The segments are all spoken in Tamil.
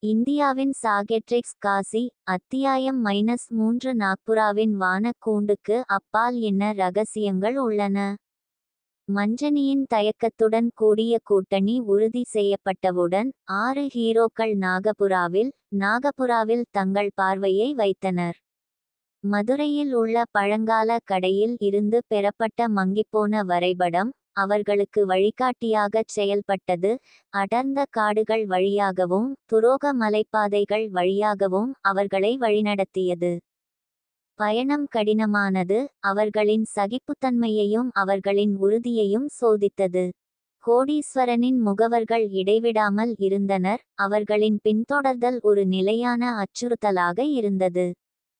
இந்தியாவின் சாகெட்ரிக்ஸ் காசி. அத்தியாயம் -3 நாக்புராவின் வானக் கூண்டுக்கு அப்பால் என்ன ரகசியங்கள் உள்ளன? மஞ்சனியின் தயக்கத்துடன் கூடிய கூட்டணி உறுதி செய்யப்பட்டவுடன் 6 ஹீரோக்கள் நாகபுராவில் தங்கள் பார்வையை வைத்தனர். மதுரையில் உள்ள பழங்கால கடையில் இருந்து பெறப்பட்ட மங்கிப்போன வரைபடம் அவர்களுக்கு வழிகாட்டியாகச் செயல்பட்டது. அடர்ந்த காடுகள் வழியாகவும் துரோக மலைப்பாதைகள் வழியாகவும் அவர்களை வழிநடத்தியது. பயணம் கடினமானது, அவர்களின் சகிப்புத்தன்மையையும் அவர்களின் உறுதியையும் சோதித்தது. கோடீஸ்வரனின் முகவர்கள் இடைவிடாமல் இருந்தனர், அவர்களின் பின்தொடர்தல் ஒரு நிலையான அச்சுறுத்தலாக இருந்தது.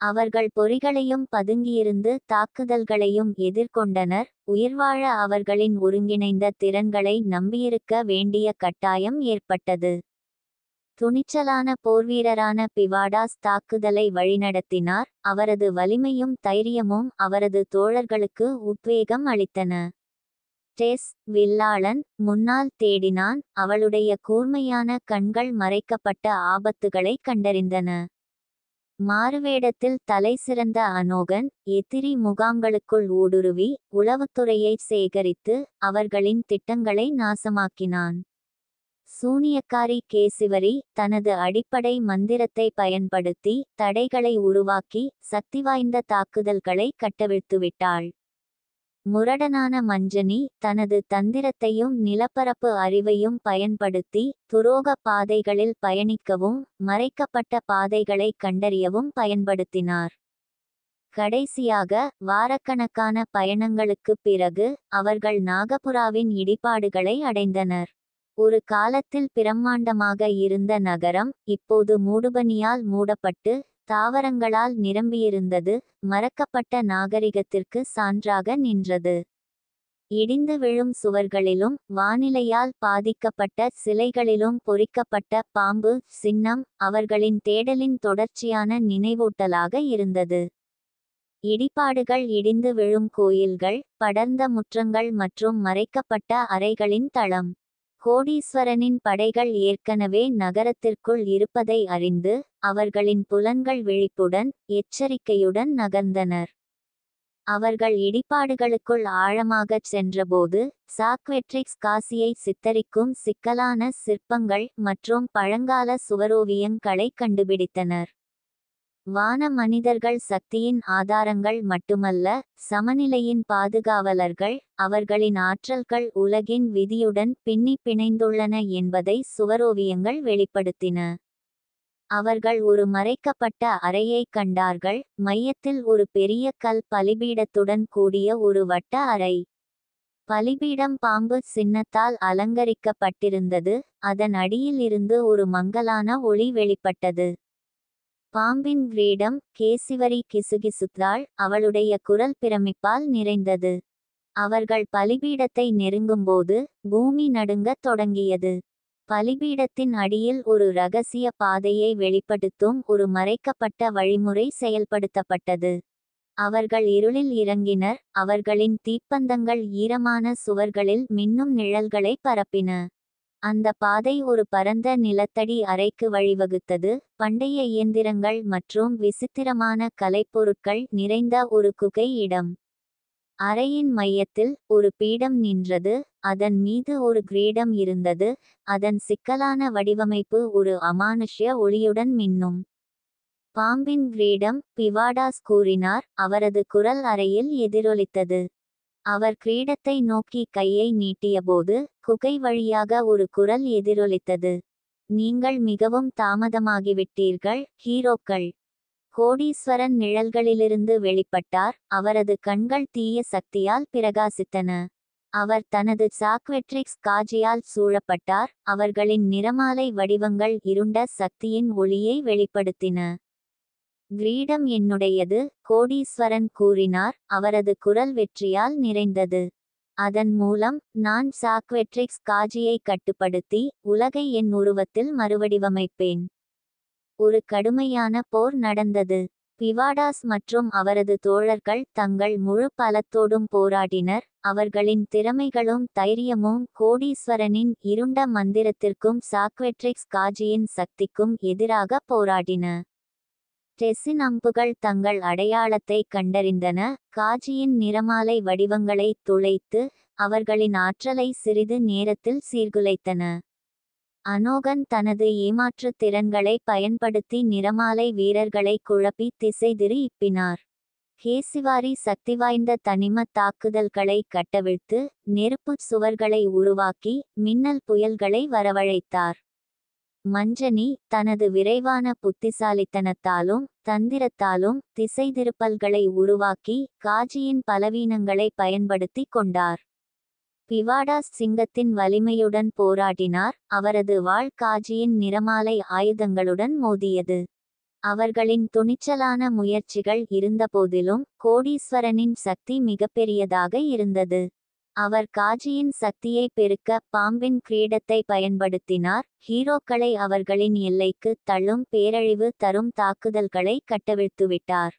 அவர்கள் பொறிகளையும் பதுங்கியிருந்து தாக்குதல்களையும் எதிர்கொண்டனர். உயிர்வாழ அவர்களின் ஒருங்கிணைந்த திறன்களை நம்பியிருக்க வேண்டிய கட்டாயம் ஏற்பட்டது. துணிச்சலான போர்வீரரான பிவாடாஸ் தாக்குதலை வழிநடத்தினார். அவரது வலிமையும் தைரியமும் அவரது தோழர்களுக்கு உத்வேகம் அளித்தன. டெஸ், வில்லாளன், முன்னால் தேடினான். அவளுடைய கூர்மையான கண்கள் மறைக்கப்பட்ட ஆபத்துகளை கண்டறிந்தன. மாறுவேடத்தில் தலை சிறந்த அனோகன் எதிரி முகாம்களுக்குள் ஊடுருவி உளவுத்துறையை சேகரித்து அவர்களின் திட்டங்களை நாசமாக்கினான். சூனியக்காரி கேசிவரி தனது அடிப்படை மந்திரத்தை பயன்படுத்தி தடைகளை உருவாக்கி சக்திவாய்ந்த தாக்குதல்களை கட்டவிழ்த்துவிட்டாள். முரடனான மஞ்சனி தனது தந்திரத்தையும் நிலப்பரப்பு அறிவையும் பயன்படுத்தி துரோக பாதைகளில் பயணிக்கவும் மறைக்கப்பட்ட பாதைகளை கண்டறியவும் பயன்படுத்தினார். கடைசியாக, வாரக்கணக்கான பயணங்களுக்குப் பிறகு அவர்கள் நாகபுராவின் இடிபாடுகளை அடைந்தனர். ஒரு காலத்தில் பிரம்மாண்டமாக இருந்த நகரம் இப்போது மூடுபனியால் மூடப்பட்டு தாவரங்களால் நிரம்பியிருந்தது. மறக்கப்பட்ட நாகரிகத்திற்கு சான்றாக நின்றது. இடிந்து விழும் சுவர்களிலும் வானிலையால் பாதிக்கப்பட்ட சிலைகளிலும் பொறிக்கப்பட்ட பாம்பு சின்னம் அவர்களின் தேடலின் தொடர்ச்சியான நினைவூட்டலாக இருந்தது. இடிபாடுகள், இடிந்து விழும் கோயில்கள், படர்ந்த முற்றங்கள் மற்றும் மறைக்கப்பட்ட அறைகளின் தளம். கோடீஸ்வரனின் படைகள் ஏற்கனவே நகரத்திற்குள் இருப்பதை அறிந்து அவர்களின் புலன்கள் விழிப்புடன் எச்சரிக்கையுடன் நகர்ந்தனர். அவர்கள் இடிபாடுகளுக்குள் ஆழமாகச் சென்றபோது சாக்வெட்ரிக்ஸ் காசியை சித்தரிக்கும் சிக்கலான சிற்பங்கள் மற்றும் பழங்கால சுவரோவியங்களை கண்டுபிடித்தனர். வான மனிதர்கள் சக்தியின் ஆதாரங்கள் மட்டுமல்ல, சமநிலையின் பாதுகாவலர்கள். அவர்களின் ஆற்றல்கள் உலகின் விதியுடன் பின்னி பிணைந்துள்ளன என்பதை சுவரோவியங்கள் வெளிப்படுத்தின. அவர்கள் ஒரு மறைக்கப்பட்ட அறையைக் கண்டார்கள், மையத்தில் ஒரு பெரிய கல் பலிபீடத்துடன் கூடிய ஒரு வட்ட அறை. பலிபீடம் பாம்பு சின்னத்தால் அலங்கரிக்கப்பட்டிருந்தது, அதன் அடியில் இருந்து ஒரு மங்கலான ஒளி வெளிப்பட்டது. பாம்பின் கிரீடம். கேசிவரி கிசுகிசுத்தாள், அவளுடைய குரல் பிரமிப்பால் நிறைந்தது. அவர்கள் பலிபீடத்தை நெருங்கும்போது பூமி நடுங்கத் தொடங்கியது. பலிபீடத்தின் அடியில் ஒரு இரகசிய பாதையை வெளிப்படுத்தும் ஒரு மறைக்கப்பட்ட வழிமுறை செயல்படுத்தப்பட்டது. அவர்கள் இருளில் இறங்கினர், அவர்களின் தீப்பந்தங்கள் ஈரமான சுவர்களில் மின்னும் நிழல்களை பரப்பின. அந்த பாதை ஒரு பரந்த நிலத்தடி அறைக்கு வழிவகுத்தது, பண்டைய இயந்திரங்கள் மற்றும் விசித்திரமான கலைப்பொருட்கள் நிறைந்த ஒரு குகை இடம். அறையின் மையத்தில் ஒரு பீடம் நின்றது, அதன் மீது ஒரு கிரீடம் இருந்தது, அதன் சிக்கலான வடிவமைப்பு ஒரு அமானுஷ்ய ஒளியுடன் மின்னும். பாம்பின் கிரீடம், பிவாடாஸ் கூறினார், அவரது குரல் அறையில் எதிரொலித்தது. அவர் கிரீடத்தை நோக்கி கையை நீட்டியபோது குகை வழியாக ஒரு குரல் எதிரொலித்தது. நீங்கள் மிகவும் தாமதமாகிவிட்டீர்கள், ஹீரோக்கள். கோடீஸ்வரன் நிழல்களிலிருந்து வெளிப்பட்டார், அவரது கண்கள் தீய சக்தியால் பிரகாசித்தன. அவர் தனது சாக்வெட்ரிக்ஸ் காஜியால் சூழப்பட்டார், அவர்களின் நிறமாலை வடிவங்கள் இருண்ட சக்தியின் ஒளியை வெளிப்படுத்தின. கிரீடம் என்னுடையது, கோடீஸ்வரன் கூறினார், அவரது குரல் வெற்றியால் நிறைந்தது. அதன் மூலம் நான் சாக்வெட்ரிக்ஸ் காஜியை கட்டுப்படுத்தி உலகை என் உருவத்தில் மறுவடிவமைப்பேன். ஒரு கடுமையான போர் நடந்தது. பிவாடாஸ் மற்றும் அவரது தோழர்கள் தங்கள் முழு பலத்தோடும் போராடினர். அவர்களின் திறமைகளும் தைரியமும் கோடீஸ்வரனின் இருண்ட மந்திரத்திற்கும் சாக்வெட்ரிக்ஸ் காஜியின் சக்திக்கும் எதிராக போராடின. டெஸ்ஸின் அம்புகள் தங்கள் அடையாளத்தை கண்டறிந்தன. காஜியின் நிறமாலை வடிவங்களை துளைத்து அவர்களின் ஆற்றலை சிறிது நேரத்தில் சீர்குலைத்தன. அனோகன் தனது ஏமாற்று திறன்களை பயன்படுத்தி நிறமாலை வீரர்களை குழப்பி திசை திருப்பினார். கேசிவாரி சக்திவாய்ந்த தனிம தாக்குதல்களை கட்டவிழ்த்து நெருப்புச் சுவர்களை உருவாக்கி மின்னல் புயல்களை வரவழைத்தார். மஞ்சனி தனது விரைவான புத்திசாலித்தனத்தாலும் தந்திரத்தாலும் திசை திருப்பல்களை உருவாக்கி காஜியின் பலவீனங்களை பயன்படுத்தி கொண்டார். பிவாடாஸ் சிங்கத்தின் வலிமையுடன் போராடினார். அவரது வாள் காஜியின் நிறமாலை ஆயுதங்களுடன் மோதியது. அவர்களின் துணிச்சலான முயற்சிகள் இருந்தபோதிலும் கோடீஸ்வரனின் சக்தி மிகப்பெரியதாக இருந்தது. அவர் காஜியின் சக்தியை பெருக்க பாம்பின் கிரீடத்தை பயன்படுத்தினார். ஹீரோக்களை அவர்களின் எல்லைக்கு தள்ளும் பேரழிவு தரும் தாக்குதல்களை கட்டவிழ்த்துவிட்டார்.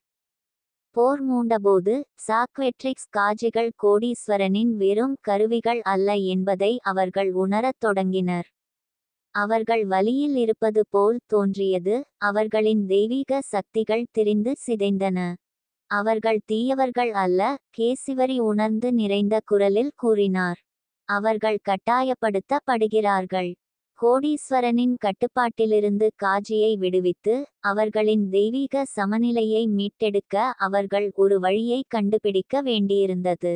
போர் மூண்டபோது சாக்வெட்ரிக்ஸ் காஜிகள் கோடீஸ்வரனின் வெறும் கருவிகள் அல்ல என்பதை அவர்கள் உணரத் தொடங்கினர். அவர்கள் வலியில் இருப்பது போல் தோன்றியது. அவர்களின் தெய்வீக சக்திகள் திரிந்து சிதைந்தன. அவர்கள் தீயவர்கள் அல்ல, கேசிவரி உணர்ந்து நிறைந்த குரலில் கூறினார். அவர்கள் கட்டாயப்படுத்தப்படுகிறார்கள். கோடீஸ்வரனின் கட்டுப்பாட்டிலிருந்து காஜியை விடுவித்து அவர்களின் தெய்வீக சமநிலையை மீட்டெடுக்க அவர்கள் ஒரு வழியை கண்டுபிடிக்க வேண்டியிருந்தது.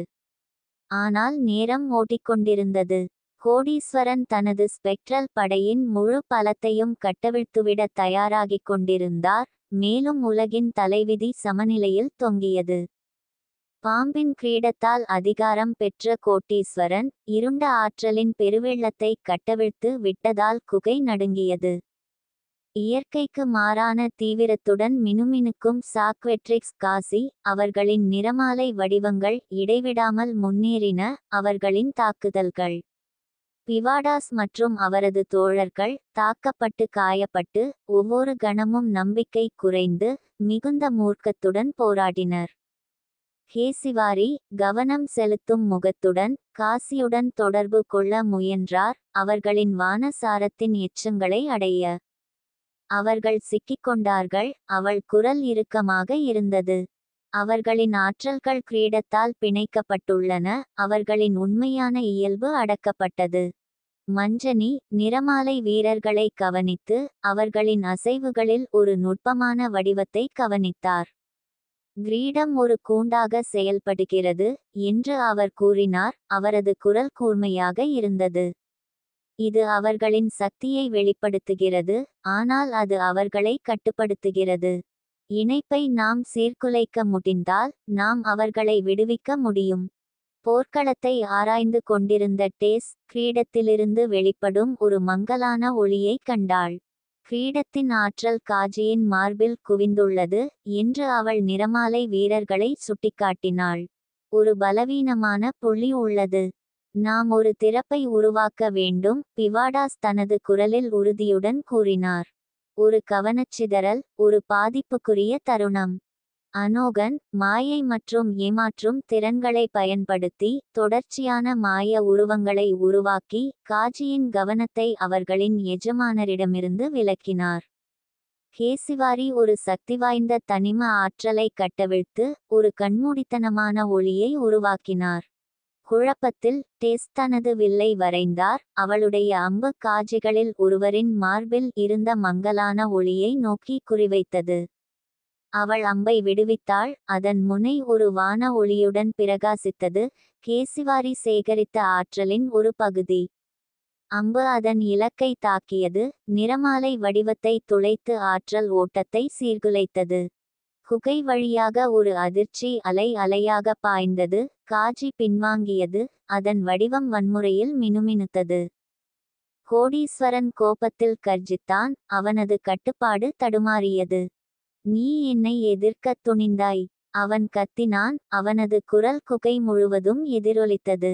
ஆனால் நேரம் ஓடிக்கொண்டிருந்தது. கோடீஸ்வரன் தனது ஸ்பெக்ட்ரல் படையின் முழு பலத்தையும் கட்டவிழ்த்துவிட தயாராகிக் கொண்டிருந்தார். மேலும் உலகின் தலைவிதி சமநிலையில் தொங்கியது. பாம்பின் கிரீடத்தால் அதிகாரம் பெற்ற கோடீஸ்வரன் இருண்ட ஆற்றலின் பெருவெள்ளத்தை கட்டவிழ்த்து விட்டதால் குகை நடுங்கியது. இயற்கைக்கு மாறான தீவிரத்துடன் மினுமினுக்கும் சாக்வெட்ரிக்ஸ் காசி அவர்களின் நிறமாலை வடிவங்கள் இடைவிடாமல் முன்னேறின. அவர்களின் தாக்குதல்கள் பிவாடாஸ் மற்றும் அவரது தோழர்கள் தாக்கப்பட்டு காயப்பட்டு ஒவ்வொரு கணமும் நம்பிக்கை குறைந்து மிகுந்த மூர்க்கத்துடன் போராடினர். கேசிவாரி கவனம் செலுத்தும் முகத்துடன் காசியுடன் தொடர்பு கொள்ள முயன்றார். அவர்களின் வானசாரத்தின் எச்சங்களை அடைய அவர்கள் சிக்கிக்கொண்டார்கள். அவள் குரல் இறுக்கமாக இருந்தது. அவர்களின் ஆற்றல்கள் கிரீடத்தால் பிணைக்கப்பட்டுள்ளன. அவர்களின் உண்மையான இயல்பு அடக்கப்பட்டது. மஞ்சனி நிறமாலை வீரர்களை கவனித்து அவர்களின் அசைவுகளில் ஒரு நுட்பமான வடிவத்தை கவனித்தார். கிரீடம் ஒரு கூண்டாக செயல்படுகிறது என்று அவர் கூறினார். அவரது குரல் கூர்மையாக இருந்தது. இது அவர்களின் சக்தியை வெளிப்படுத்துகிறது, ஆனால் அது அவர்களை கட்டுப்படுத்துகிறது. இணைப்பை நாம் சீர்குலைக்க முடிந்தால் நாம் அவர்களை விடுவிக்க முடியும். போர்க்களத்தை ஆராய்ந்து கொண்டிருந்த டேஸ் கிரீடத்திலிருந்து வெளிப்படும் ஒரு மங்கலான ஒளியை கண்டாள். கிரீடத்தின் ஆற்றல் காஜியின் மார்பில் குவிந்துள்ளது என்று அவள் நிறமாலை வீரர்களை சுட்டிக்காட்டினாள். ஒரு பலவீனமான புள்ளி உள்ளது. நாம் ஒரு திறப்பை உருவாக்க வேண்டும், பிவாடாஸ் தனது குரலில் உறுதியுடன் கூறினார். ஒரு கவனச்சிதறல், ஒரு பாதிப்புக்குரிய தருணம். அனோகன் மாயை மற்றும் ஏமாற்றும் திறன்களை பயன்படுத்தி தொடர்ச்சியான மாய உருவங்களை உருவாக்கி காஜியின் கவனத்தை அவர்களின் எஜமானரிடமிருந்து விலக்கினார். கேசிவாரி ஒரு சக்திவாய்ந்த தனிம ஆற்றலை கட்டவிழ்த்து ஒரு கண்மூடித்தனமான ஒளியை உருவாக்கினார். குழப்பத்தில் டெஸ் தனது வில்லை வரைந்தார். அவளுடைய அம்பு காஜிகளில் ஒருவரின் மார்பில் இருந்த மங்கலான ஒளியை நோக்கி குறிவைத்தது. அவள் அம்பை விடுவித்தாள். அதன் முனை ஒரு வான ஒளியுடன் பிரகாசித்தது. கேசிவாரி சேகரித்த ஆற்றலின் ஒரு பகுதி. அம்பு அதன் இலக்கை தாக்கியது. நிறமாலை வடிவத்தை துளைத்து ஆற்றல் ஓட்டத்தை சீர்குலைத்தது. குகை வழியாக ஒரு அதிர்ச்சி அலை அலையாக பாய்ந்தது. காஜி பின்வாங்கியது. அதன் வடிவம் வன்முறையில் மினுமினுத்தது. கோடீஸ்வரன் கோபத்தில் கர்ஜித்தான். அவனது கட்டுப்பாடு தடுமாறியது. நீ என்னை எதிர்க்கத் துணிந்தாய், அவன் கத்தினான். அவனது குரல் குகை முழுவதும் எதிரொலித்தது.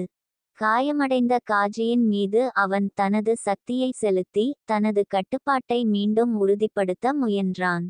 காயமடைந்த காஜியின் மீது அவன் தனது சக்தியை செலுத்தி தனது கட்டுப்பாட்டை மீண்டும் உறுதிப்படுத்த முயன்றான்.